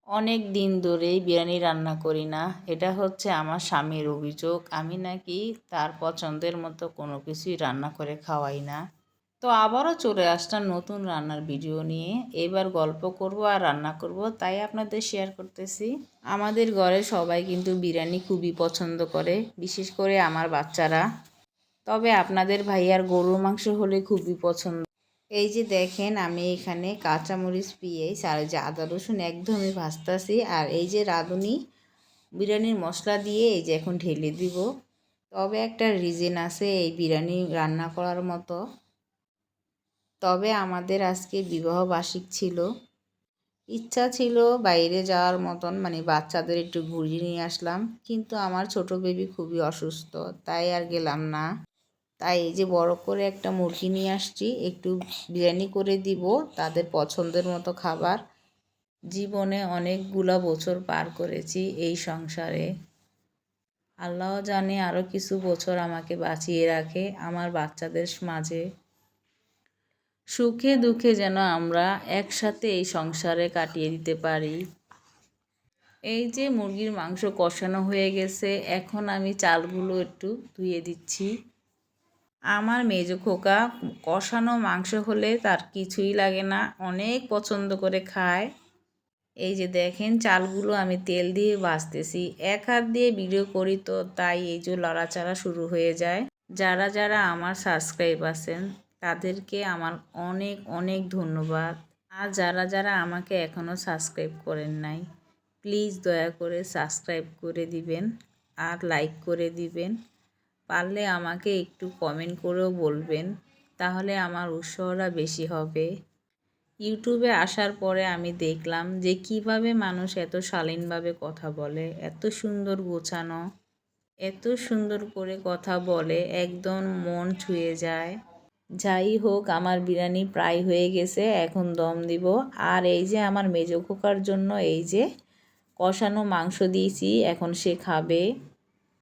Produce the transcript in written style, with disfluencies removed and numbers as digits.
অনেক দিন ধরেই বিরিয়ানি রান্না করি না। এটা হচ্ছে আমার স্বামীর অভিযোগ। আমি নাকি তার পছন্দের মতো কোনো কিছুই রান্না করে খাওয়াই না। তো আবারও চলে আসলাম নতুন রান্নার ভিডিও নিয়ে। এবার গল্প করব আর রান্না করব, তাই আপনাদের শেয়ার করতেছি। আমাদের ঘরে সবাই কিন্তু বিরিয়ানি খুবই পছন্দ করে, বিশেষ করে আমার বাচ্চারা। তবে আপনাদের ভাইয়ার গরুর মাংস হলে খুবই পছন্দ। এই যে দেখেন, আমি এখানে কাঁচামরিচ, পেঁয়াজ আর যে আদা রসুন একদমই ভাজতাছি। আর এই যে রাঁধুনি বিরিয়ানির মশলা দিয়ে এই যে এখন ঢেলে দিব। তবে একটা রিজন আছে এই বিরিয়ানি রান্না করার মতো। তবে আমাদের আজকে বিবাহ বার্ষিক ছিল, ইচ্ছা ছিল বাইরে যাওয়ার মতন, মানে বাচ্চাদের একটু ঘুরিয়ে নিয়ে আসলাম, কিন্তু আমার ছোট বেবি খুবই অসুস্থ, তাই আর গেলাম না। তাই এই যে বড় করে একটা মুরগি নিয়ে আসছি, একটু বিরিয়ানি করে দিব, তাদের পছন্দের মতো খাবার। জীবনে অনেকগুলা বছর পার করেছি এই সংসারে। আল্লাহ জানে আরও কিছু বছর আমাকে বাঁচিয়ে রাখে আমার বাচ্চাদের মাঝে। সুখে দুঃখে যেন আমরা একসাথে এই সংসারে কাটিয়ে দিতে পারি। এই যে মুরগির মাংস কষানো হয়ে গেছে, এখন আমি চালগুলো একটু ধুয়ে দিচ্ছি। আমার মেজো খোকা কষানো মাংস হলে তার কিছুই লাগে না, অনেক পছন্দ করে খায়। এই যে দেখেন, চালগুলো আমি তেল দিয়ে ভাজতেছি। এক হাত দিয়ে ভিডিও করি তো তাই এই যে লড়াচাড়া শুরু হয়ে যায়। যারা যারা আমার সাবস্ক্রাইব আছেন তাদেরকে আমার অনেক অনেক ধন্যবাদ। আর যারা যারা আমাকে এখনও সাবস্ক্রাইব করেন নাই, প্লিজ দয়া করে সাবস্ক্রাইব করে দিবেন আর লাইক করে দিবেন। পারলে আমাকে একটু কমেন্ট করেও বলবেন, তাহলে আমার উৎসাহটা বেশি হবে। ইউটিউবে আসার পরে আমি দেখলাম যে কিভাবে মানুষ এত শালীনভাবে কথা বলে, এত সুন্দর গোছানো, এত সুন্দর করে কথা বলে, একদম মন ছুঁয়ে যায়। যাই হোক, আমার বিরিয়ানি প্রায় হয়ে গেছে, এখন দম দিব। আর এই যে আমার মেজো খোকার জন্য এই যে কষানো মাংস দিয়েছি, এখন সে খাবে।